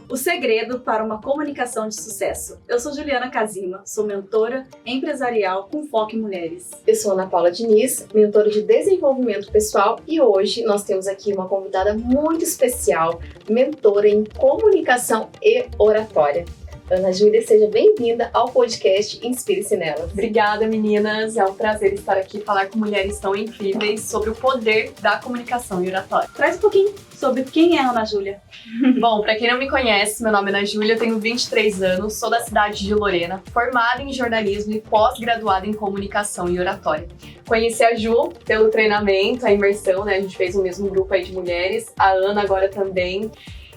O segredo para uma comunicação de sucesso. Eu sou Juliana Kazima, sou mentora empresarial com foco em mulheres. Eu sou Ana Paula Diniz, mentora de desenvolvimento pessoal, e hoje nós temos aqui uma convidada muito especial, mentora em comunicação e oratória. Ana Júlia, seja bem-vinda ao podcast Inspire-se Nelas. Obrigada, meninas. É um prazer estar aqui e falar com mulheres tão incríveis sobre o poder da comunicação e oratória. Traz um pouquinho sobre quem é a Ana Júlia. Bom, para quem não me conhece, meu nome é Ana Júlia, eu tenho 23 anos, sou da cidade de Lorena, formada em jornalismo e pós-graduada em comunicação e oratória. Conheci a Ju pelo treinamento, a imersão, né? A gente fez o mesmo grupo aí de mulheres, a Ana agora também.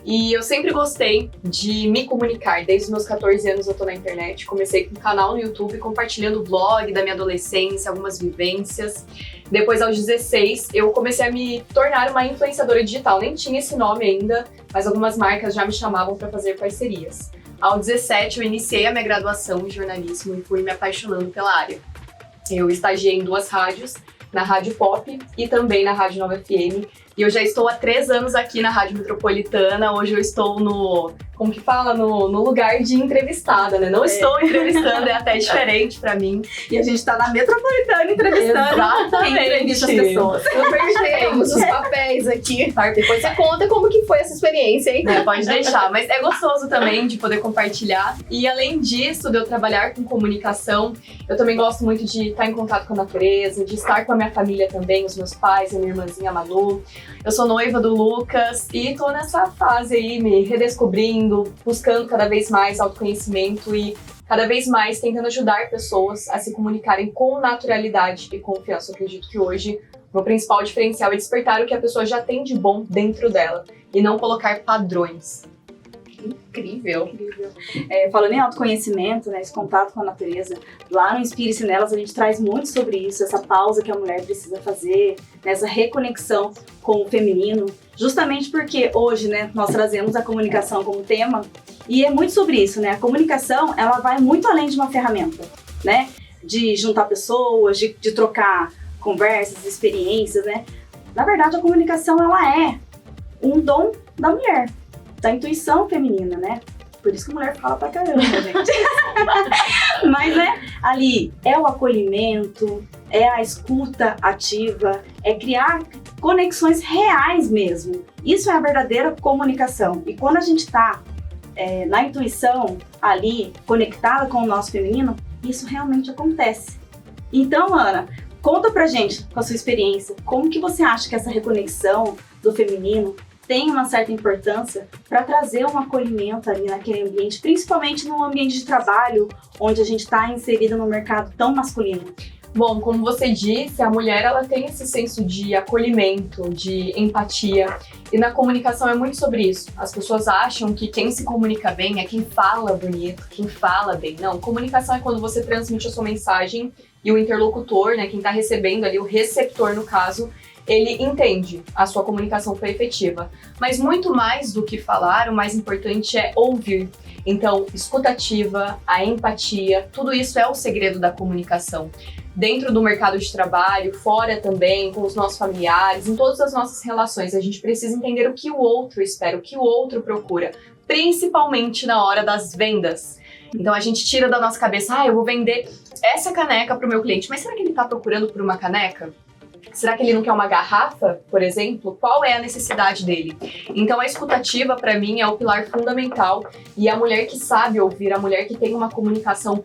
E eu sempre gostei de me comunicar. Desde os meus 14 anos eu tô na internet. Comecei com um canal no YouTube, compartilhando o vlog da minha adolescência, algumas vivências. Depois, aos 16, eu comecei a me tornar uma influenciadora digital. Nem tinha esse nome ainda, mas algumas marcas já me chamavam para fazer parcerias. Aos 17, eu iniciei a minha graduação em jornalismo e fui me apaixonando pela área. Eu estagiei em 2 rádios, na Rádio Pop e também na Rádio Nova FM. E eu já estou há 3 anos aqui na Rádio Metropolitana. Hoje eu estou no lugar de entrevistada, né? Não estou entrevistando, é até diferente pra mim. E a gente tá na Metropolitana entrevistando. Exatamente. Entrevista as pessoas. Invertemos os papéis aqui. Depois você conta como que foi essa experiência, hein? Pode deixar, mas é gostoso também de poder compartilhar. E além disso, de eu trabalhar com comunicação, eu também gosto muito de estar em contato com a natureza, de estar com a minha família também, os meus pais, a minha irmãzinha Manu. Eu sou noiva do Lucas e tô nessa fase aí, me redescobrindo, buscando cada vez mais autoconhecimento e cada vez mais tentando ajudar pessoas a se comunicarem com naturalidade e confiança. Eu acredito que hoje o meu principal diferencial é despertar o que a pessoa já tem de bom dentro dela e não colocar padrões. Incrível. Falando em autoconhecimento, né, esse contato com a natureza, lá no Inspire-se Nelas a gente traz muito sobre isso, essa pausa que a mulher precisa fazer, né, essa reconexão com o feminino, justamente porque hoje, né, nós trazemos a comunicação como tema e é muito sobre isso, né? A comunicação, ela vai muito além de uma ferramenta, né? De juntar pessoas, de trocar conversas, experiências, né? Na verdade, a comunicação, ela é um dom da mulher, da intuição feminina, né? Por isso que a mulher fala pra caramba, gente. Mas, né, ali é o acolhimento, é a escuta ativa, é criar conexões reais mesmo. Isso é a verdadeira comunicação. E quando a gente tá na intuição ali, conectada com o nosso feminino, isso realmente acontece. Então, Ana, conta pra gente, com a sua experiência, como que você acha que essa reconexão do feminino tem uma certa importância para trazer um acolhimento ali naquele ambiente, principalmente no ambiente de trabalho, onde a gente está inserida no mercado tão masculino? Bom, como você disse, a mulher ela tem esse senso de acolhimento, de empatia, e na comunicação é muito sobre isso. As pessoas acham que quem se comunica bem é quem fala bonito, quem fala bem. Não, comunicação é quando você transmite a sua mensagem e o interlocutor, né, quem está recebendo ali, o receptor no caso, ele entende, a sua comunicação foi efetiva. Mas muito mais do que falar, o mais importante é ouvir. Então, escutativa, a empatia, tudo isso é o segredo da comunicação. Dentro do mercado de trabalho, fora também, com os nossos familiares, em todas as nossas relações, a gente precisa entender o que o outro espera, o que o outro procura, principalmente na hora das vendas. Então a gente tira da nossa cabeça, eu vou vender essa caneca para o meu cliente, mas será que ele está procurando por uma caneca? Será que ele não quer uma garrafa, por exemplo? Qual é a necessidade dele? Então a escutativa, para mim, é o pilar fundamental e a mulher que sabe ouvir, a mulher que tem uma comunicação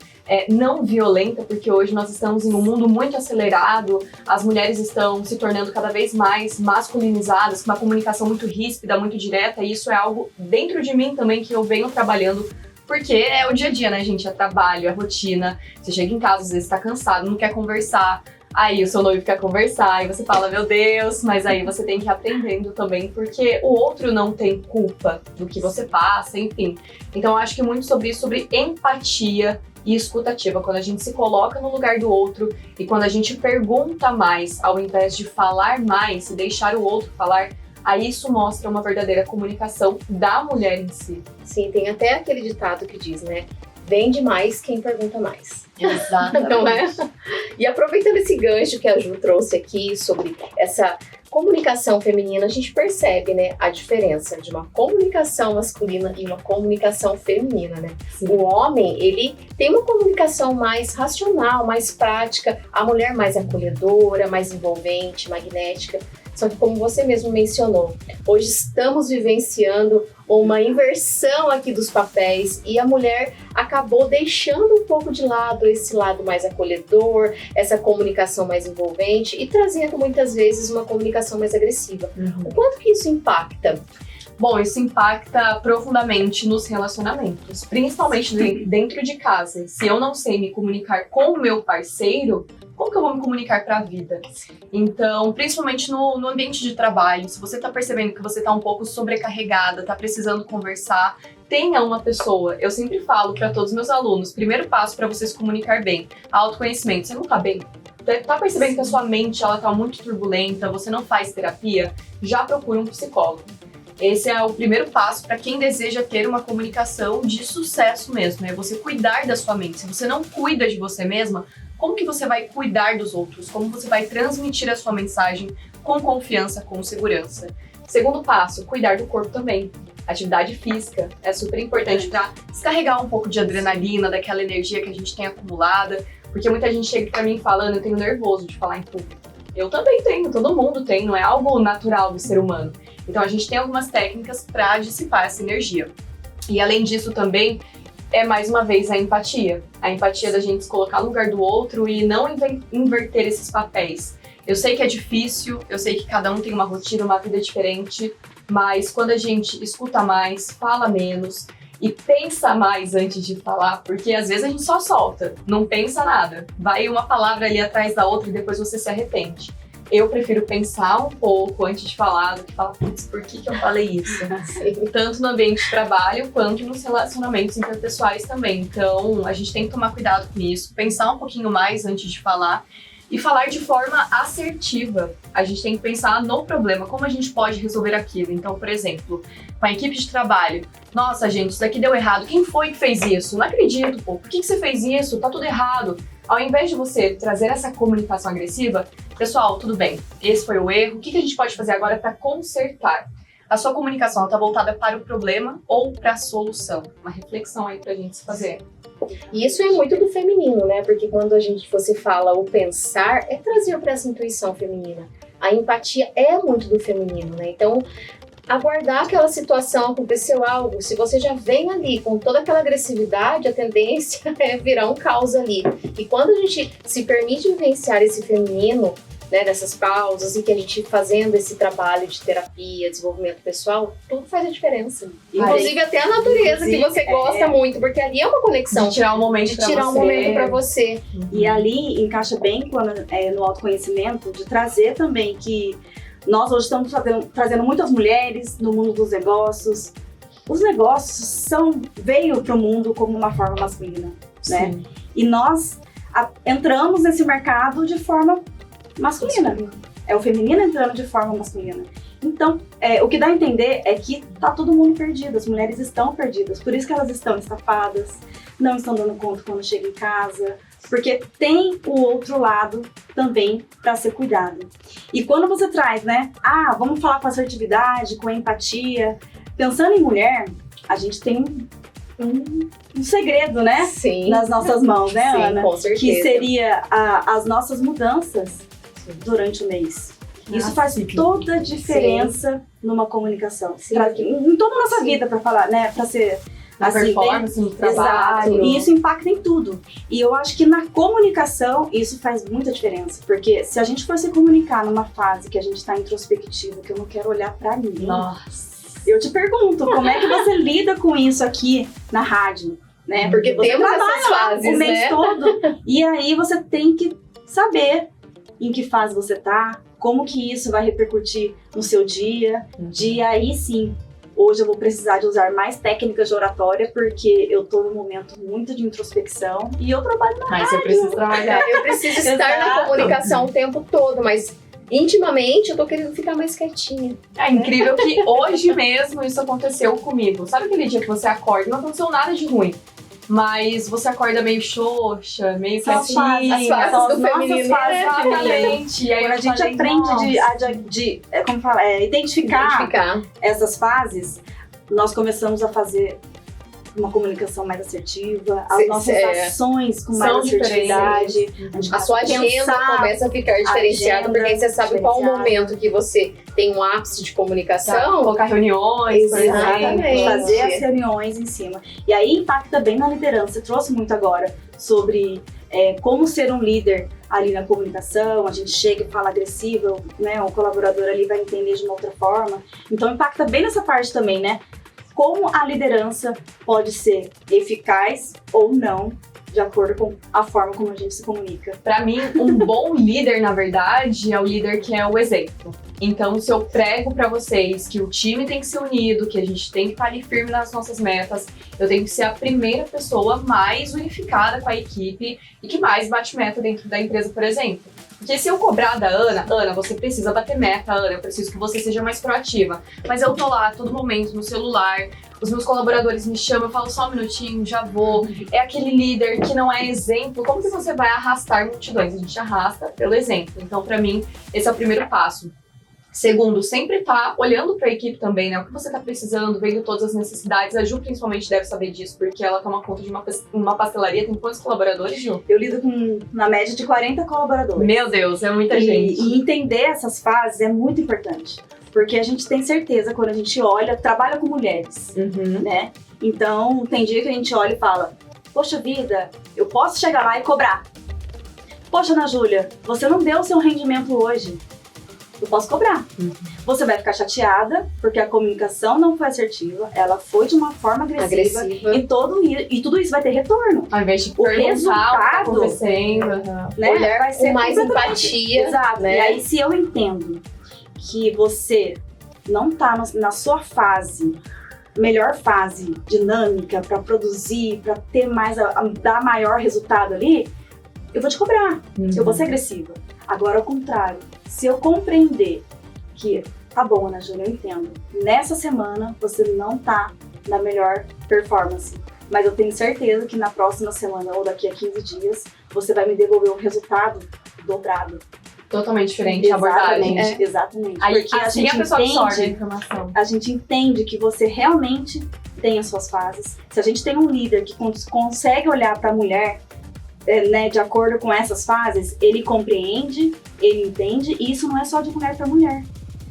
não violenta, porque hoje nós estamos em um mundo muito acelerado, as mulheres estão se tornando cada vez mais masculinizadas, com uma comunicação muito ríspida, muito direta, e isso é algo dentro de mim também que eu venho trabalhando. Porque é o dia a dia, né, gente? É trabalho, é rotina. Você chega em casa, às vezes tá cansado, não quer conversar. Aí o seu noivo quer conversar e você fala, meu Deus, mas aí você tem que ir aprendendo também, porque o outro não tem culpa do que você passa, enfim. Então eu acho que muito sobre isso, sobre empatia e escutativa, quando a gente se coloca no lugar do outro e quando a gente pergunta mais, ao invés de falar mais e deixar o outro falar, aí isso mostra uma verdadeira comunicação da mulher em si. Sim, tem até aquele ditado que diz, né? Vende mais quem pergunta mais. Exatamente. Não é? E aproveitando esse gancho que a Ju trouxe aqui sobre essa comunicação feminina, a gente percebe, né, a diferença de uma comunicação masculina e uma comunicação feminina, né? Sim. O homem, ele tem uma comunicação mais racional, mais prática, a mulher mais acolhedora, mais envolvente, magnética. Só que, como você mesmo mencionou, hoje estamos vivenciando uma inversão aqui dos papéis e a mulher acabou deixando um pouco de lado esse lado mais acolhedor, essa comunicação mais envolvente e trazendo muitas vezes uma comunicação mais agressiva. O quanto que isso impacta? Bom, isso impacta profundamente nos relacionamentos, principalmente dentro de casa. Se eu não sei me comunicar com o meu parceiro, como que eu vou me comunicar para a vida? Então, principalmente no ambiente de trabalho, se você está percebendo que você está um pouco sobrecarregada, está precisando conversar, tenha uma pessoa. Eu sempre falo para todos os meus alunos, primeiro passo para você se comunicar bem, autoconhecimento. Você não está bem? Tá percebendo que a sua mente ela tá muito turbulenta, você não faz terapia? Já procura um psicólogo. Esse é o primeiro passo para quem deseja ter uma comunicação de sucesso mesmo, é você cuidar da sua mente. Se você não cuida de você mesma, como que você vai cuidar dos outros? Como você vai transmitir a sua mensagem com confiança, com segurança? Segundo passo, cuidar do corpo também. Atividade física é super importante para descarregar um pouco de adrenalina, daquela energia que a gente tem acumulada, porque muita gente chega para mim falando, eu tenho nervoso de falar em público. Eu também tenho, todo mundo tem, não é algo natural do ser humano. Então a gente tem algumas técnicas para dissipar essa energia. E além disso também, é mais uma vez a empatia. A empatia da gente se colocar no lugar do outro e não inverter esses papéis. Eu sei que é difícil, eu sei que cada um tem uma rotina, uma vida diferente, mas quando a gente escuta mais, fala menos e pensa mais antes de falar, porque às vezes a gente só solta, não pensa nada. Vai uma palavra ali atrás da outra e depois você se arrepende. Eu prefiro pensar um pouco antes de falar do que falar, putz, por que eu falei isso? Tanto no ambiente de trabalho quanto nos relacionamentos interpessoais também. Então, a gente tem que tomar cuidado com isso, pensar um pouquinho mais antes de falar e falar de forma assertiva. A gente tem que pensar no problema, como a gente pode resolver aquilo. Então, por exemplo, com a equipe de trabalho, nossa, gente, isso daqui deu errado. Quem foi que fez isso? Não acredito, pô. Por que você fez isso? Tá tudo errado. Ao invés de você trazer essa comunicação agressiva, pessoal, tudo bem, esse foi o erro, o que a gente pode fazer agora para consertar? A sua comunicação está voltada para o problema ou para a solução? Uma reflexão aí para a gente se fazer. E isso é muito do feminino, né? Porque quando você fala o pensar, é trazer para essa intuição feminina. A empatia é muito do feminino, né? Então, aguardar aquela situação, aconteceu algo, se você já vem ali com toda aquela agressividade, a tendência é virar um caos ali. E quando a gente se permite vivenciar esse feminino, né, dessas pausas, e que a gente fazendo esse trabalho de terapia, desenvolvimento pessoal, tudo faz a diferença. Inclusive até a natureza, que você gosta muito, porque ali é uma conexão. De tirar um momento pra você. E ali encaixa bem no autoconhecimento, de trazer também que nós hoje estamos trazendo muitas mulheres no mundo dos negócios. Os negócios veio para o mundo como uma forma masculina, né? E nós entramos nesse mercado de forma masculina. É o feminino entrando de forma masculina. Então, o que dá a entender é que tá todo mundo perdido, as mulheres estão perdidas. Por isso que elas estão estafadas, não estão dando conta quando chegam em casa, porque tem o outro lado também para ser cuidado. E quando você traz, né, vamos falar com assertividade, com empatia, pensando em mulher, a gente tem um segredo, né? Sim. Nas nossas mãos, né, Sim, Ana? com certeza. Que seria as nossas mudanças durante o mês. Isso faz toda a diferença numa comunicação. Em toda a nossa vida, para falar, né? Para ser na performance, no trabalho. Exato. E isso impacta em tudo. E eu acho que na comunicação isso faz muita diferença. Porque se a gente for se comunicar numa fase que a gente está introspectiva, que eu não quero olhar para ninguém. Nossa. Eu te pergunto, como é que você lida com isso aqui na rádio? Né? Porque você temos trabalha essas fases, o mês né? todo. E aí você tem que saber em que fase você tá, como que isso vai repercutir no seu dia. De aí sim, hoje eu vou precisar de usar mais técnicas de oratória, porque eu tô num momento muito de introspecção e eu trabalho na rádio. Mas eu preciso trabalhar. Eu preciso estar na comunicação o tempo todo, mas intimamente eu tô querendo ficar mais quietinha. É incrível que hoje mesmo isso aconteceu comigo. Sabe aquele dia que você acorda e não aconteceu nada de ruim? mas você acorda meio xoxa, meio São as quietinha. fases, são as do nossas feminino, fases né? femininas. Exatamente. E aí Quando a eu gente falei, aprende nossa. como fala, identificar Identificar. essas fases, nós começamos a fazer uma comunicação mais assertiva, as nossas ações com mais São assertividade. A sua agenda começa a ficar diferenciada, porque aí você sabe qual o momento que você tem um ápice de comunicação. Colocar reuniões, por Exatamente. exemplo. Fazer as reuniões em cima. E aí impacta bem na liderança. Você trouxe muito agora sobre como ser um líder ali na comunicação. A gente chega e fala agressivo, né? O colaborador ali vai entender de uma outra forma. Então impacta bem nessa parte também, né? Como a liderança pode ser eficaz ou não, de acordo com a forma como a gente se comunica. Pra mim, um bom líder, na verdade, é o líder que é o exemplo. Então, se eu prego pra vocês que o time tem que ser unido, que a gente tem que estar ali firme nas nossas metas, eu tenho que ser a primeira pessoa mais unificada com a equipe e que mais bate meta dentro da empresa, por exemplo. Porque se eu cobrar da Ana, você precisa bater meta, Ana, eu preciso que você seja mais proativa. Mas eu tô lá a todo momento no celular, os meus colaboradores me chamam, eu falo só um minutinho, já vou. É aquele líder que não é exemplo. Como que você vai arrastar multidões? A gente arrasta pelo exemplo. Então, pra mim, esse é o primeiro passo. Segundo, sempre tá olhando para a equipe também, né? O que você tá precisando, vendo todas as necessidades. A Ju principalmente deve saber disso, porque ela toma conta de uma pastelaria. Tem quantos colaboradores, Ju? Eu lido com, na média, de 40 colaboradores. Meu Deus, é muita gente. E entender essas fases é muito importante. Porque a gente tem certeza, quando a gente olha, trabalha com mulheres, né? Então, tem dia que a gente olha e fala, poxa vida, eu posso chegar lá e cobrar. Poxa, Ana Júlia, você não deu o seu rendimento hoje. Eu posso cobrar. Você vai ficar chateada, porque a comunicação não foi assertiva, ela foi de uma forma agressiva. E tudo isso vai ter retorno. Ao invés de O perguntar resultado, o que tá acontecendo. Né, Olhar vai ser com mais completamente- empatia. Exato. Né? E aí, se eu entendo que você não tá na sua fase, melhor fase dinâmica para produzir, para ter mais, dar maior resultado ali, eu vou te cobrar. Eu vou ser agressiva. Agora, ao contrário, se eu compreender que, tá bom, Ana Júlia, eu entendo, nessa semana você não tá na melhor performance, mas eu tenho certeza que na próxima semana ou daqui a 15 dias você vai me devolver um resultado dobrado. Totalmente diferente a abordagem. Exatamente. Aí Porque assim a pessoa absorve a informação. A gente entende que você realmente tem as suas fases. Se a gente tem um líder que consegue olhar para a mulher, né, de acordo com essas fases, ele compreende, ele entende, e isso não é só de mulher para mulher.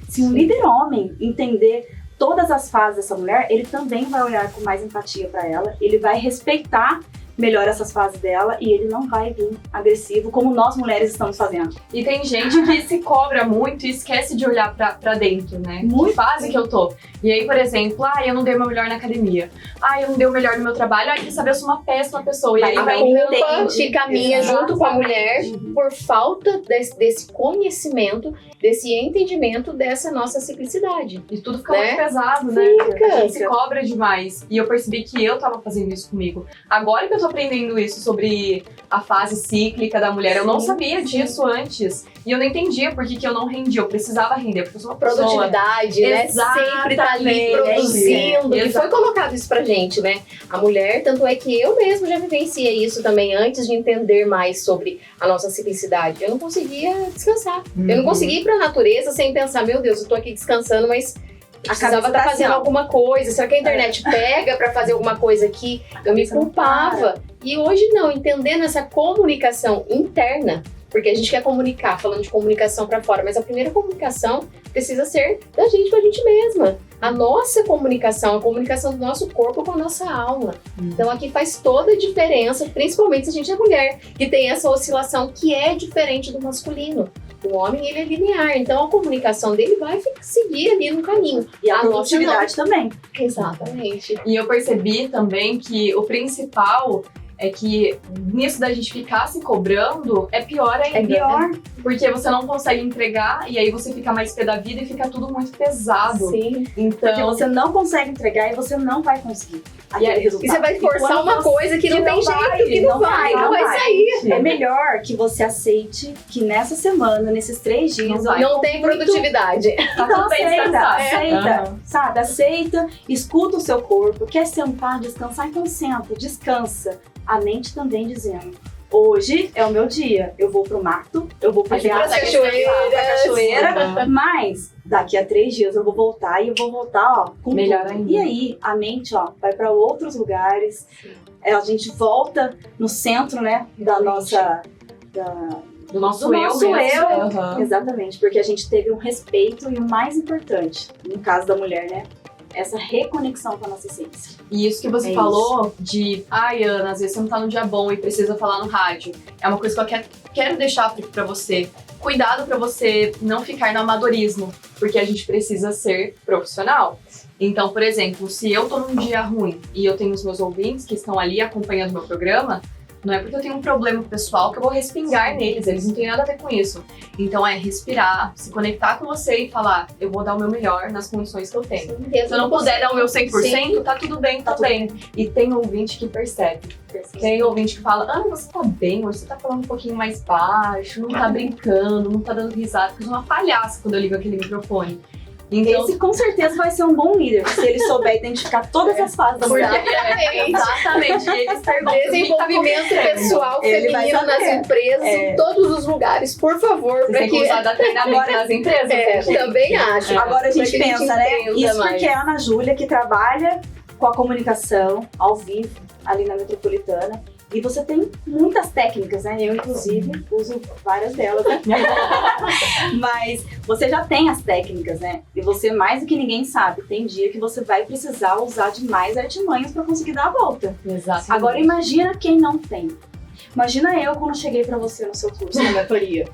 Se um líder homem entender todas as fases dessa mulher, ele também vai olhar com mais empatia para ela, ele vai respeitar melhor essas fases dela e ele não vai vir agressivo como nós mulheres estamos fazendo. E tem gente que se cobra muito e esquece de olhar pra dentro, né? Muito. Que fase que eu tô. E aí, por exemplo, eu não dei o meu melhor na academia. Eu não dei o melhor no meu trabalho. Quer saber, eu sou uma péssima pessoa. E aí A vai culpa entrando... fica minha junto com a mulher por falta desse conhecimento, desse entendimento dessa nossa ciclicidade. E tudo fica Né? muito pesado, né? A gente se cobra demais. E eu percebi que eu tava fazendo isso comigo. Agora que eu tô aprendendo isso sobre a fase cíclica da mulher, eu não sabia disso antes. E eu não entendia por que eu não rendia. Eu precisava render, porque eu sou uma pessoa... Produtividade, né? Sempre tá ali produzindo. E foi colocado isso pra gente, né? A mulher, tanto é que eu mesma já vivenciei isso também antes de entender mais sobre a nossa ciclicidade. Eu não conseguia descansar. Eu não conseguia ir pra natureza sem pensar, meu Deus, eu tô aqui descansando, mas precisava estar fazendo alguma coisa. Será que a internet pega pra fazer alguma coisa aqui? Eu me culpava. E hoje não, entendendo essa comunicação interna, porque a gente quer comunicar, falando de comunicação pra fora, mas a primeira comunicação precisa ser da gente com a gente mesma. A nossa comunicação, a comunicação do nosso corpo com a nossa alma. Então aqui faz toda a diferença, principalmente se a gente é mulher, que tem essa oscilação que é diferente do masculino. O homem, ele é linear, então a comunicação dele vai seguir ali no caminho. E a produtividade também. Exatamente. E eu percebi também que o principal é que nisso da gente ficar se cobrando, é pior ainda. É pior. Porque você não consegue entregar e aí você fica mais pé da vida e fica tudo muito pesado. Sim. Então, Porque você não consegue entregar e você não vai conseguir aquele resultado. E você vai forçar uma coisa que não tem jeito, que não vai sair. É melhor que você aceite que nessa semana, nesses 3 dias, Não tem produtividade. tá Então tudo bem aceita, descansar. aceita, sabe? Aceita, escuta o seu corpo. Quer sentar, descansar? Então senta, descansa. A mente também dizendo: hoje é o meu dia, eu vou pro mato, eu vou pra cachoeira, mas daqui a 3 dias eu vou voltar e eu vou voltar, ó, com melhor tudo. ainda. E aí, a mente, ó, vai pra outros lugares, a gente volta no centro, né, da nossa... Do nosso Do eu nosso mesmo. eu. Aham. Exatamente, porque a gente teve um respeito e o mais importante, no caso da mulher, né, essa reconexão com a nossa essência. E isso que você É falou de, ai, Ana, às vezes você não tá num dia bom e precisa falar no rádio. É uma coisa que eu quero deixar pra você. Cuidado pra você não ficar no amadorismo, porque a gente precisa ser profissional. Então, por exemplo, se eu tô num dia ruim e eu tenho os meus ouvintes que estão ali acompanhando o meu programa, não é porque eu tenho um problema pessoal que eu vou respingar neles, eles não têm nada a ver com isso. Então é respirar, se conectar com você e falar, eu vou dar o meu melhor nas condições que eu tenho. Se eu não puder dar o meu 100%, tá tudo bem, tá bem. E tem ouvinte que percebe. Tem ouvinte que fala, você tá bem, hoje você tá falando um pouquinho mais baixo, não tá brincando, não tá dando risada, porque eu sou uma palhaça quando eu ligo aquele microfone. Então, Esse com certeza vai ser um bom líder, se ele souber identificar todas as fases da mulher. exatamente, e eles perguntam Desenvolvimento pessoal Ele vai feminino nas saber. empresas, em todos os lugares, por favor. Você tem que usar da treinamento nas empresas. gente. Também acho. Agora a gente Pra que a gente pensa, né? entenda Isso mais. porque é a Ana Júlia que trabalha com a comunicação ao vivo ali na Metropolitana. E você tem muitas técnicas, né? Eu, inclusive, uso várias delas, né? Mas você já tem as técnicas, né? E você, mais do que ninguém sabe, tem dia que você vai precisar usar de mais artimanhas para conseguir dar a volta. Exatamente. Agora, imagina quem não tem. Imagina eu quando cheguei pra você no seu curso na mentoria.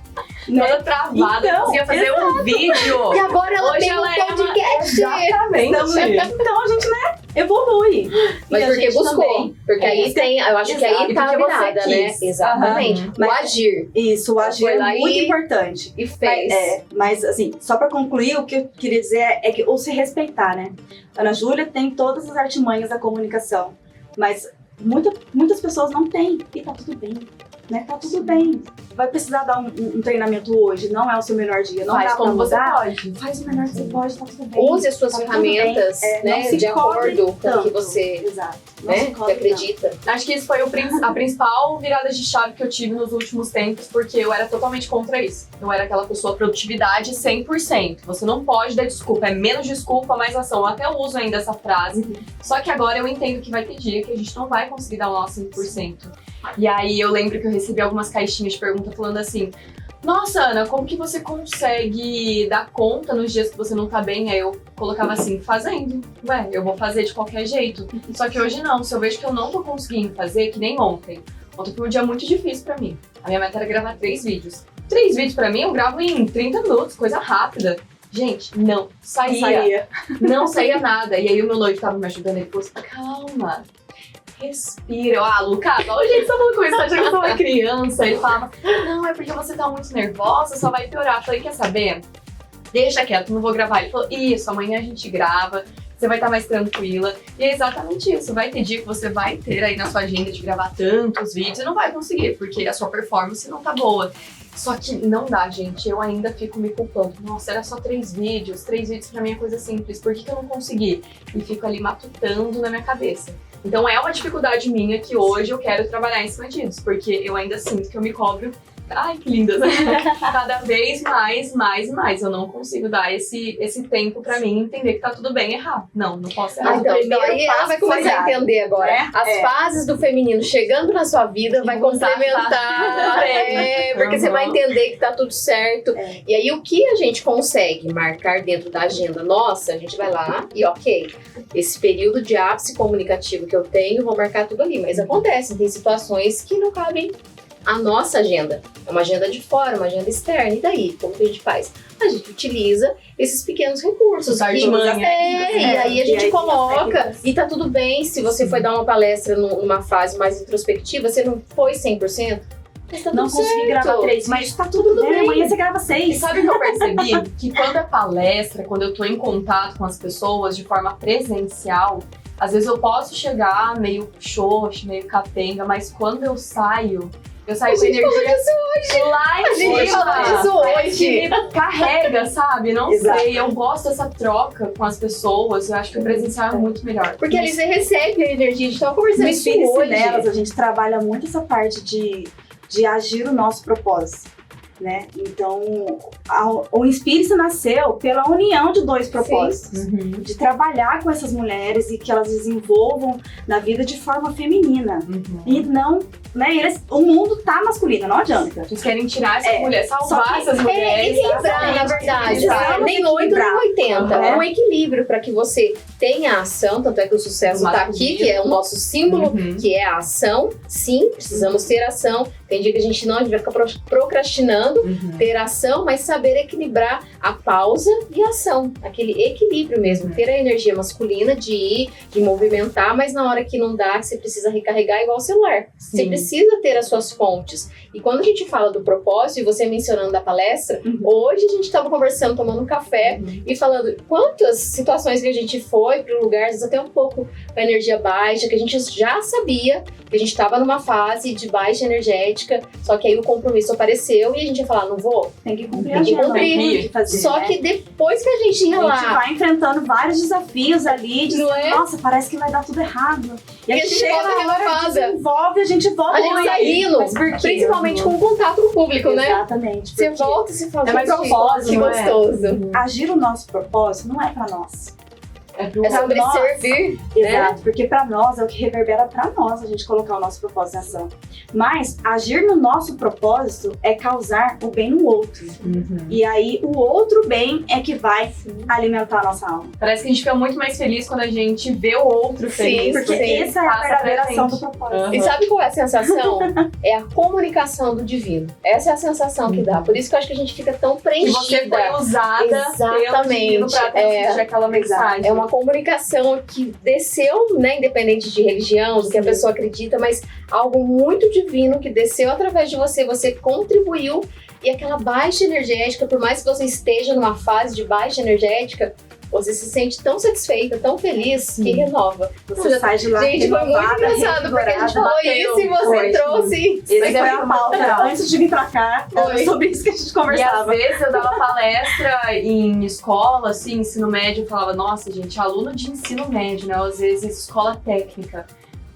Toda travada, Então, eu conseguia fazer um vídeo. E agora ela Hoje tem ela um é podcast. Exatamente. Então a gente, né, evolui. Mas E a porque gente buscou. também. Porque aí tem, eu acho que aí Exato. tá a Porque você virada, né? quis. Exatamente. Aham. O agir. Isso, o agir Foi é lá muito e- importante. E fez. Mas assim, só pra concluir, o que eu queria dizer é que, ou se respeitar, né? Ana Júlia tem todas as artimanhas da comunicação, mas muitas pessoas não têm, e tá tudo bem, né? Tá tudo bem. Vai precisar dar um treinamento hoje, não é o seu melhor dia, não Faz dá pra como você mudar. pode. Faz o melhor que você pode, tá tudo bem. Use as suas Tá tudo ferramentas, bem. né? Não se De cobre acordo com o que tanto. você, Exato. Não né? se Que cobre acredita. Acho que isso foi a principal virada de chave que eu tive nos últimos tempos, porque eu era totalmente contra isso. Eu era aquela pessoa produtividade 100%. Você não pode dar desculpa, é menos desculpa, mais ação. Eu até uso ainda essa frase, só que agora eu entendo que vai ter dia que a gente não vai conseguir dar o nosso 100%. E aí eu lembro que eu recebi algumas caixinhas de pergunta falando assim: nossa, Ana, como que você consegue dar conta nos dias que você não tá bem? Aí eu colocava assim, fazendo. Ué, eu vou fazer de qualquer jeito. Só que hoje não, se eu vejo que eu não tô conseguindo fazer, que nem ontem. Ontem foi um dia muito difícil pra mim. A minha meta era gravar 3 vídeos. 3 vídeos pra mim eu gravo em 30 minutos, coisa rápida. Gente, não saía. Não saía nada. E aí o meu noivo tava me ajudando, ele falou assim, calma. Respira. Lucas, olha o jeito que você tá falando com isso, tá achando que eu sou uma criança. Ele falava, não, é porque você tá muito nervosa, só vai piorar. Eu falei, quer saber? Deixa quieto, não vou gravar. Ele falou, isso, amanhã a gente grava, você vai estar mais tranquila. E é exatamente isso, vai ter dia que você vai ter aí na sua agenda de gravar tantos vídeos e não vai conseguir, porque a sua performance não tá boa. Só que não dá, gente, eu ainda fico me culpando. Nossa, era só 3 vídeos, 3 vídeos pra mim é coisa simples, por que eu não consegui? E fico ali matutando na minha cabeça. Então é uma dificuldade minha que hoje eu quero trabalhar em cima disso, porque eu ainda sinto que eu me cobro. Ai, que linda! Cada vez mais. Eu não consigo dar esse tempo pra mim entender que tá tudo bem errar. Não posso errar. Então, primeiro aí ela passo vai começar a foi entender agora. né? As fases do feminino chegando na sua vida, vai Usar complementar. Porque você Uhum. vai entender que tá tudo certo. É. E aí, o que a gente consegue marcar dentro da agenda nossa, a gente vai lá e ok, esse período de ápice comunicativo que eu tenho, vou marcar tudo ali. Mas acontece, tem situações que não cabem à nossa agenda. É uma agenda de fora, uma agenda externa. E daí? Como que a gente faz? a gente utiliza esses pequenos recursos. Artimanha. E aí a gente coloca, e tá tudo bem se você foi dar uma palestra numa fase mais introspectiva, você não foi 100%, mas tá tudo Não consegui certo. gravar 3, mas tá tudo bem. Amanhã você grava E 6. sabe o que eu percebi? Que quando é palestra, quando eu tô em contato com as pessoas de forma presencial, às vezes eu posso chegar meio xoxa, meio capenga, mas quando eu saio com energia lá A em gente cima. falou disso Parece que hoje. me carrega, sabe? Não Exato. sei, eu gosto dessa troca com as pessoas. Eu acho que o presencial é muito melhor. Porque ali você recebe a energia, a gente tava conversando No isso Espírito hoje. Nelas, a gente trabalha muito essa parte de agir o nosso propósito, né? Então, o Inspire-se nasceu pela união de 2 propósitos. Uhum. De trabalhar com essas mulheres e que elas desenvolvam na vida de forma feminina. Uhum. E não, né? O mundo tá masculino, não adianta. Eles querem tirar essa mulher, só salvar que- essas mulheres. Equilibrar, na verdade. Precisamos Nem 8 nem equilibrar. 80. Uhum. É um equilíbrio para que você tenha a ação, tanto é que o sucesso está aqui, que é o nosso símbolo, Uhum. que é a ação. Sim, precisamos ter ação. Tem dia que a gente não vai ficar procrastinando, Uhum. ter ação, mas saber equilibrar a pausa e a ação. Aquele equilíbrio mesmo. Uhum. Ter a energia masculina de ir, de movimentar, mas na hora que não dá, que você precisa recarregar igual o celular. Você Sim. precisa ter as suas fontes. E quando a gente fala do propósito, e você mencionando da palestra, hoje a gente estava conversando, tomando um café e falando quantas situações que a gente foi para lugares até um pouco com a energia baixa, que a gente já sabia que a gente estava numa fase de baixa energética, só que aí o compromisso apareceu e a gente ia falar, não vou. Tem que cumprir Tem a que agenda, cumprir. tem que fazer, Só né? que depois que a gente ia A gente lá, vai enfrentando vários desafios ali, de Não é? nossa, parece que vai dar tudo errado. E E aí a gente chega volta na hora, renovada. desenvolve, a gente volta. a gente sai rindo, Mas por quê? principalmente com o contato com o público, né? Exatamente. Você porque volta e se fala, É mais que gostoso, que não é? gostoso. agir o nosso propósito não é pra nós. É sobre Pra nós. servir, né? Exato, porque pra nós é o que reverbera pra nós a gente colocar o nosso propósito em ação. Mas agir no nosso propósito é causar o bem no outro. Uhum. E aí o outro bem é que vai alimentar a nossa alma. Parece que a gente fica muito mais feliz quando a gente vê o outro Sim, feliz. Porque Sim. essa é a Passa verdadeira pra ação do gente. propósito. Uhum. E sabe qual é a sensação? É a comunicação do divino. Essa é a sensação que dá. Por isso que eu acho que a gente fica tão Que preenchida. você foi usada pelo divino pra transmitir aquela mensagem. É uma comunicação que desceu, né, independente de religião, do que a pessoa acredita, mas algo muito divino que desceu através de você, você contribuiu, e aquela baixa energética, por mais que você esteja numa fase de baixa energética, você se sente tão satisfeita, tão feliz, que renova. Você sai de lá Gente, foi muito renovada, engraçado, porque a gente falou bateu, isso e você foi. trouxe. Esse Mas foi é a muito pauta. legal. Antes de vir pra cá, Foi. era sobre isso que a gente E às conversava. vezes eu dava palestra em escola, assim, ensino médio, eu falava, nossa, gente, aluno de ensino médio, né? Às vezes escola técnica.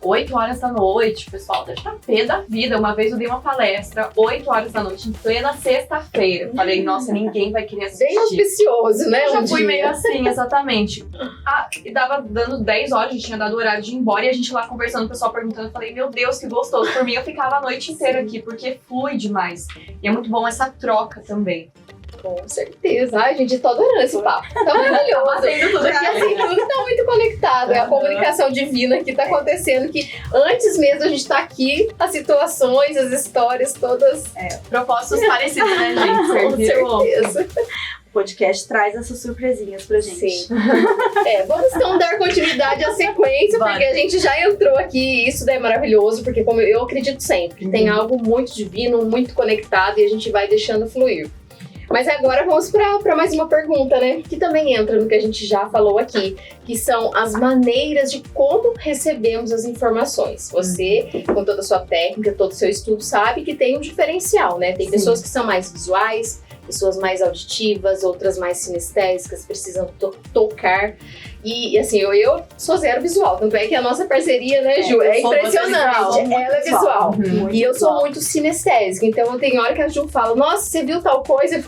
8 horas da noite, o pessoal deve estar pé da vida. Uma vez eu dei uma palestra, 8 horas da noite, em plena sexta-feira. Falei, nossa, ninguém vai querer assistir. Bem auspicioso, né? Eu já um fui dia. meio assim, exatamente. E dava dando 10 horas, a gente tinha dado o horário de ir embora e a gente lá conversando, o pessoal perguntando. Eu falei, meu Deus, que gostoso. Por mim, eu ficava a noite inteira aqui, porque flui demais. E é muito bom essa troca também. Com certeza. Ai, gente, tô adorando esse papo. Tá maravilhoso. Batendo tudo Porque aqui. assim, tudo tá muito conectado. É a Uhum. comunicação divina que tá acontecendo, que antes mesmo a gente tá aqui, as situações, as histórias todas. Propósitos parecidos, né, gente? Com Serviu. certeza. O podcast traz essas surpresinhas pra gente. Sim. Vamos então dar continuidade à sequência, Bora. porque a gente já entrou aqui e isso daí é maravilhoso, porque como eu acredito sempre, tem algo muito divino, muito conectado e a gente vai deixando fluir. Mas agora vamos para mais uma pergunta, né? Que também entra no que a gente já falou aqui, que são as maneiras de como recebemos as informações. Você, com toda a sua técnica, todo o seu estudo, sabe que tem um diferencial, né? Tem Sim. pessoas que são mais visuais, pessoas mais auditivas, outras mais sinestésicas, precisam tocar. E assim, eu sou zero visual, tanto é que a nossa parceria, né, Ju, é eu sou impressionante. visual, Ela é visual. Uhum. E eu sou muito sinestésica, então tem hora que a Ju fala, nossa, você viu tal coisa?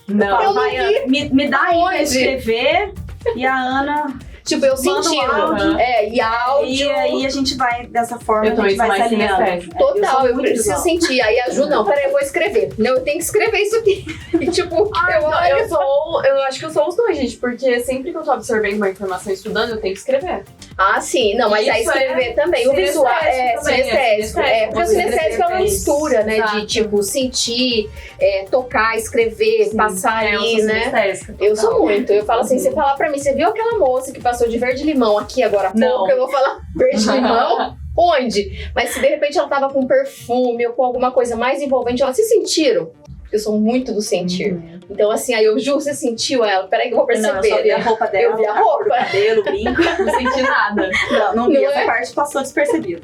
Não. Eu não Vai, vi. Ana, me dá aí pra Aonde? escrever e a Ana. Tipo, eu Manda um sentindo. áudio. E E áudio. aí a gente vai dessa forma, Eu a também gente vai sou se mais alinhando. sinestésica. Total, eu sou muito preciso visual. sentir. Aí a Ju, não, peraí, eu vou escrever. Não, eu tenho que escrever isso aqui. E tipo, eu olho. Eu acho que eu sou os dois, gente, porque sempre que eu tô absorvendo uma informação e estudando, eu tenho que escrever. Ah, sim. Não, mas aí Isso escrever também. O visual é sinestésico. Porque o sinestésico é uma mistura, né? Exato. De, tipo, sentir, tocar, escrever, Sim, passar eu ali, sou né? sinestésica, Eu sou total. muito. Eu falo assim, você falar pra mim, você viu aquela moça que passou de verde-limão aqui agora há pouco? Não. Eu vou falar verde-limão? Onde? Mas se de repente ela tava com perfume ou com alguma coisa mais envolvente, elas se sentiram. Eu sou muito do sentir. Então, assim, aí eu juro, você sentiu ela? Peraí que eu vou perceber. Não, eu só vi a né? roupa dela, Eu vi a cor do roupa. cabelo, o brinco. Não senti nada. Não vi. Não Essa é? parte passou despercebido.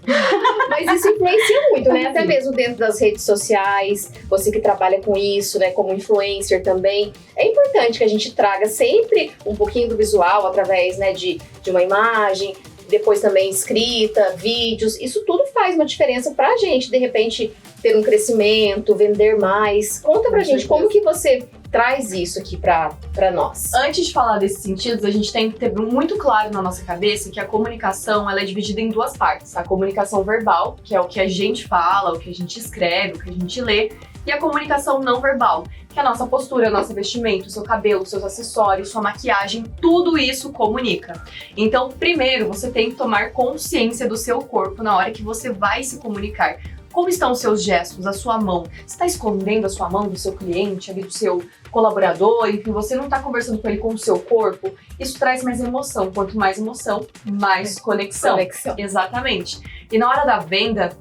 Mas isso influencia muito, né? Até mesmo dentro das redes sociais, você que trabalha com isso, né? Como influencer também. É importante que a gente traga sempre um pouquinho do visual através, né, de uma imagem, depois também escrita, vídeos. Isso tudo faz uma diferença pra gente, de repente, ter um crescimento, vender mais. Conta pra gente como que você traz isso aqui pra nós. Antes de falar desses sentidos, a gente tem que ter muito claro na nossa cabeça que a comunicação ela é dividida em duas partes. A comunicação verbal, que é o que a gente fala, o que a gente escreve, o que a gente lê, e a comunicação não verbal, que é a nossa postura, nosso vestimento, o seu cabelo, seus acessórios, sua maquiagem, tudo isso comunica. Então, primeiro, você tem que tomar consciência do seu corpo na hora que você vai se comunicar. Como estão os seus gestos, a sua mão? Você está escondendo a sua mão do seu cliente, ali do seu colaborador, enfim, você não está conversando com ele com o seu corpo? Isso traz mais emoção. Quanto mais emoção, mais conexão. Exatamente. E na hora da venda,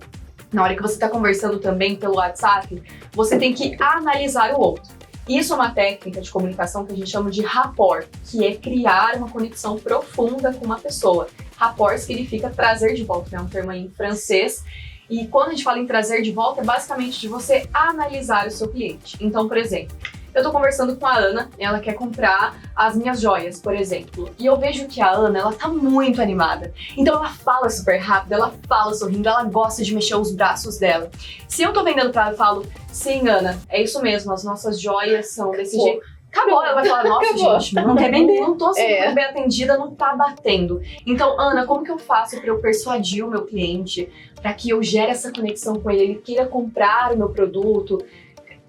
na hora que você está conversando também pelo WhatsApp, você tem que analisar o outro. Isso é uma técnica de comunicação que a gente chama de rapport, que é criar uma conexão profunda com uma pessoa. Rapport significa trazer de volta, é um termo aí em francês. E quando a gente fala em trazer de volta, é basicamente de você analisar o seu cliente. Então, por exemplo, eu tô conversando com a Ana, ela quer comprar as minhas joias, por exemplo. E eu vejo que a Ana, ela tá muito animada. Então ela fala super rápido, ela fala sorrindo, ela gosta de mexer os braços dela. Se eu tô vendendo pra ela, eu falo, sim, Ana, é isso mesmo, as nossas joias são desse jeito. Acabou, ela vai falar, nossa, Acabou. Gente, não quer vender. Não tô sendo bem atendida, não tá batendo. Então, Ana, como que eu faço pra eu persuadir o meu cliente, pra que eu gere essa conexão com ele, ele queira comprar o meu produto?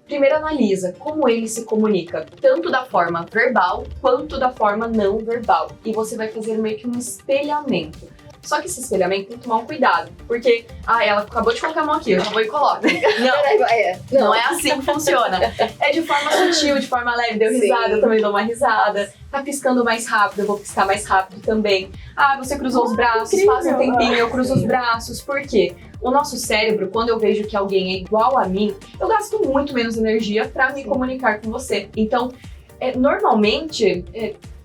Primeiro analisa como ele se comunica, tanto da forma verbal quanto da forma não verbal. E você vai fazer meio que um espelhamento. Só que esse espelhamento tem que tomar um cuidado, porque, ela acabou de colocar a mão aqui, eu já vou e coloco. Não é assim que funciona. É de forma sutil, de forma leve, deu risada, eu também dou uma risada. Tá piscando mais rápido, eu vou piscar mais rápido também. Você cruzou os braços, incrível. faz um tempinho, eu cruzo os braços. Por quê? O nosso cérebro, quando eu vejo que alguém é igual a mim, eu gasto muito menos energia pra me comunicar com você. Então, normalmente,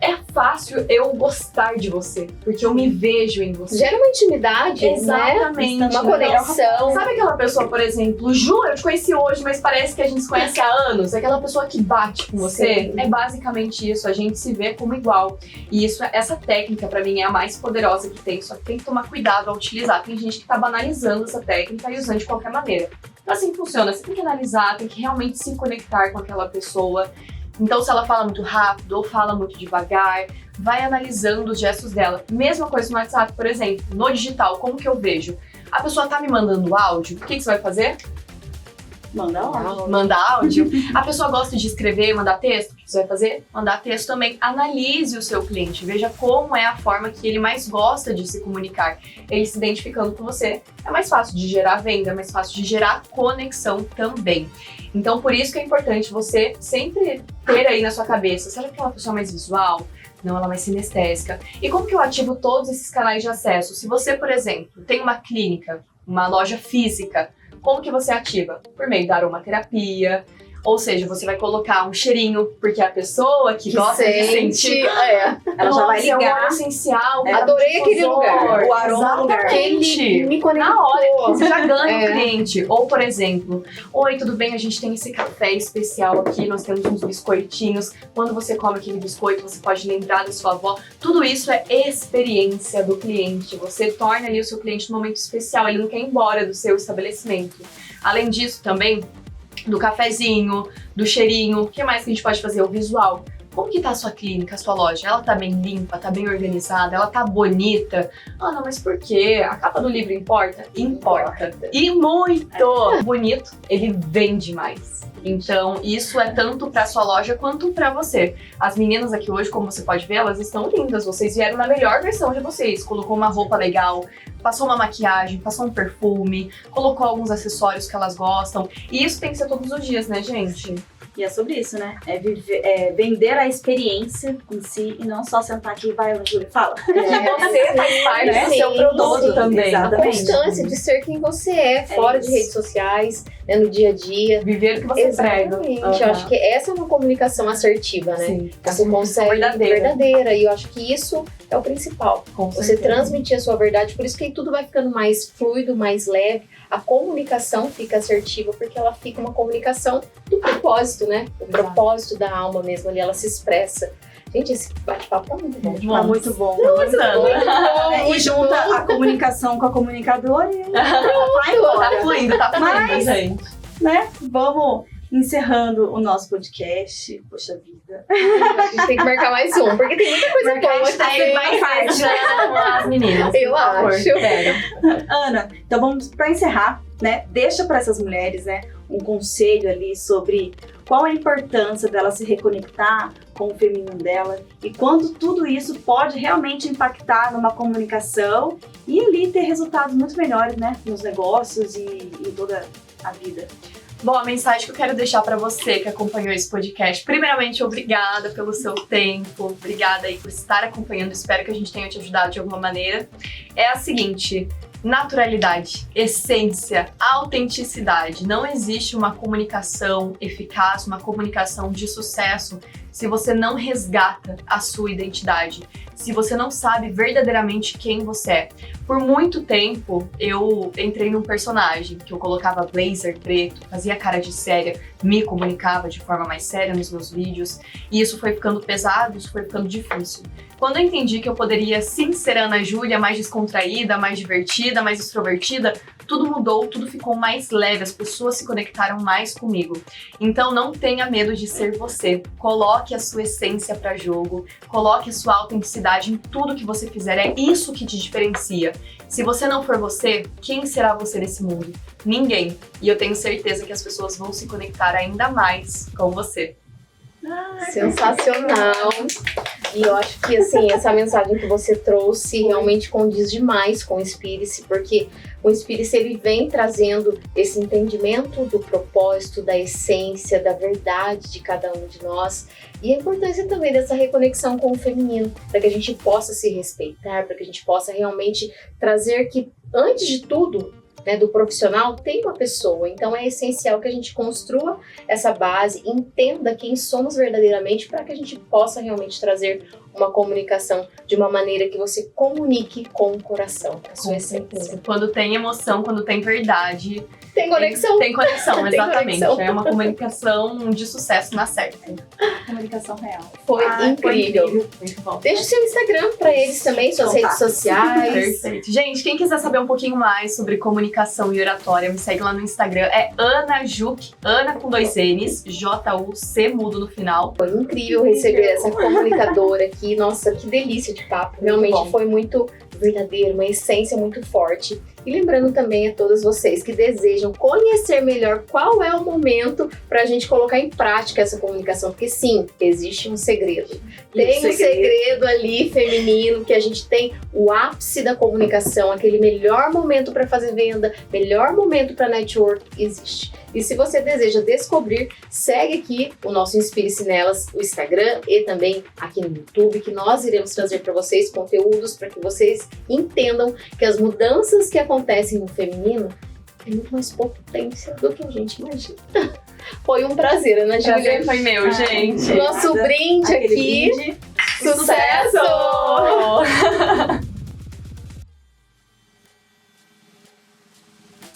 é fácil eu gostar de você, porque eu me vejo em você. Gera uma intimidade, Exatamente. né? Uma conexão. Sabe aquela pessoa, por exemplo, Ju, eu te conheci hoje, mas parece que a gente se conhece há anos. Aquela pessoa que bate com você. Sim. É basicamente isso, a gente se vê como igual. E essa técnica, pra mim, é a mais poderosa que tem, só que tem que tomar cuidado ao utilizar. Tem gente que tá banalizando essa técnica e usando de qualquer maneira. Então assim funciona, você tem que analisar, tem que realmente se conectar com aquela pessoa. Então, se ela fala muito rápido ou fala muito devagar, vai analisando os gestos dela. Mesma coisa no WhatsApp, por exemplo. No digital, como que eu vejo? A pessoa tá me mandando áudio, o que você vai fazer? Manda lá. Manda áudio. A pessoa gosta de escrever, mandar texto, o que você vai fazer? Mandar texto também. Analise o seu cliente, veja como é a forma que ele mais gosta de se comunicar. Ele se identificando com você. É mais fácil de gerar venda, é mais fácil de gerar conexão também. Então, por isso que é importante você sempre ter aí na sua cabeça, será que aquela pessoa é mais visual? Não, ela é mais sinestésica. E como que eu ativo todos esses canais de acesso? Se você, por exemplo, tem uma clínica, uma loja física, como que você ativa? Por meio da aromaterapia, ou seja, você vai colocar um cheirinho, porque a pessoa que gosta de sentir, ela já vai é um ligar. óleo essencial. Adorei aquele lugar. O aroma do lugar. Exatamente. Me conectou. Na hora, você já ganha o cliente. Ou, por exemplo, oi, tudo bem? A gente tem esse café especial aqui, nós temos uns biscoitinhos. Quando você come aquele biscoito, você pode lembrar da sua avó. Tudo isso é experiência do cliente. Você torna ali o seu cliente num momento especial, ele não quer ir embora do seu estabelecimento. Além disso, também, do cafezinho, do cheirinho, o que mais que a gente pode fazer? O visual. como que tá a sua clínica, a sua loja? Ela tá bem limpa, tá bem organizada, ela tá bonita? Ah, não, mas por quê? A capa do livro importa? Importa. E muito! Bonito, ele vende mais. Então, isso é tanto pra sua loja quanto pra você. As meninas aqui hoje, como você pode ver, elas estão lindas. Vocês vieram na melhor versão de vocês. Colocou uma roupa legal, passou uma maquiagem, passou um perfume, colocou alguns acessórios que elas gostam. E isso tem que ser todos os dias, né, gente? E é sobre isso, né? É vender a experiência em si e não só sentar aqui e vai, Júlia, fala. Você faz parte do seu produto também. A constância de ser quem você é, fora de redes sociais, né, no dia a dia. Viver o que você prega. Eu acho que essa é uma comunicação assertiva, né? Sim. Você consegue verdadeira. E eu acho que isso é o principal. Você transmitir a sua verdade, por isso que aí tudo vai ficando mais fluido, mais leve. A comunicação fica assertiva porque ela fica uma comunicação do propósito, né? O propósito da alma mesmo ali, ela se expressa. Gente, esse bate-papo tá muito bom. Tá muito bom. Muito E junta a comunicação com a comunicadora e vai embora. Tá fluindo, Mas, gente. Né? Vamos encerrando o nosso podcast. Poxa vida. A gente tem que marcar mais um, porque tem muita coisa boa. Aí vai parte as meninas. Eu acho. Ana, então vamos para encerrar, né? Deixa para essas mulheres, né, um conselho ali sobre qual a importância dela se reconectar com o feminino dela e quanto tudo isso pode realmente impactar numa comunicação e ali ter resultados muito melhores, né, nos negócios e em toda a vida. Bom, a mensagem que eu quero deixar pra você que acompanhou esse podcast, primeiramente, obrigada pelo seu tempo, obrigada aí por estar acompanhando, espero que a gente tenha te ajudado de alguma maneira, é a seguinte: naturalidade, essência, autenticidade. Não existe uma comunicação eficaz, uma comunicação de sucesso se você não resgata a sua identidade, se você não sabe verdadeiramente quem você é. Por muito tempo, eu entrei num personagem que eu colocava blazer preto, fazia cara de séria, me comunicava de forma mais séria nos meus vídeos, e isso foi ficando pesado, isso foi ficando difícil. Quando eu entendi que eu poderia sim ser a Ana Júlia, mais descontraída, mais divertida, mais extrovertida, tudo mudou, tudo ficou mais leve, as pessoas se conectaram mais comigo. Então não tenha medo de ser você, coloque a sua essência para jogo, coloque a sua autenticidade em tudo que você fizer, é isso que te diferencia. Se você não for você, quem será você nesse mundo? Ninguém. E eu tenho certeza que as pessoas vão se conectar ainda mais com você. Sensacional! E eu acho que, assim, essa mensagem que você trouxe realmente condiz demais com o Inspire-se, porque o Inspire-se, ele vem trazendo esse entendimento do propósito, da essência, da verdade de cada um de nós, e a importância também dessa reconexão com o feminino, para que a gente possa se respeitar, para que a gente possa realmente trazer que, antes de tudo, né, do profissional, tem uma pessoa. Então é essencial que a gente construa essa base, entenda quem somos verdadeiramente, para que a gente possa realmente trazer uma comunicação de uma maneira que você comunique com o coração, a sua essência. Quando tem emoção, quando tem verdade, tem conexão. Tem conexão, exatamente. Tem conexão. É uma comunicação de sucesso na certa. Comunicação real. Foi incrível. Muito bom. Deixa o seu Instagram para eles também, suas redes sociais. Perfeito. Gente, quem quiser saber um pouquinho mais sobre comunicação e oratória, me segue lá no Instagram. É Ana Juc, Ana com 2 N's, J-U-C mudo no final. Foi incrível receber essa comunicadora aqui. Nossa, que delícia de papo. Realmente foi muito verdadeiro, uma essência muito forte. E lembrando também a todas vocês que desejam conhecer melhor qual é o momento para a gente colocar em prática essa comunicação, porque sim, existe um segredo. Tem um segredo ali feminino, que a gente tem o ápice da comunicação, aquele melhor momento para fazer venda, melhor momento para network, existe. E se você deseja descobrir, segue aqui o nosso Inspire-se Nelas, o Instagram e também aqui no YouTube, que nós iremos trazer para vocês conteúdos para que vocês entendam que as mudanças que acontecem no feminino têm muito mais potência do que a gente imagina. Foi um prazer, Ana Júlia. Prazer foi meu, gente. Nosso brinde aqui. Brinde. Sucesso!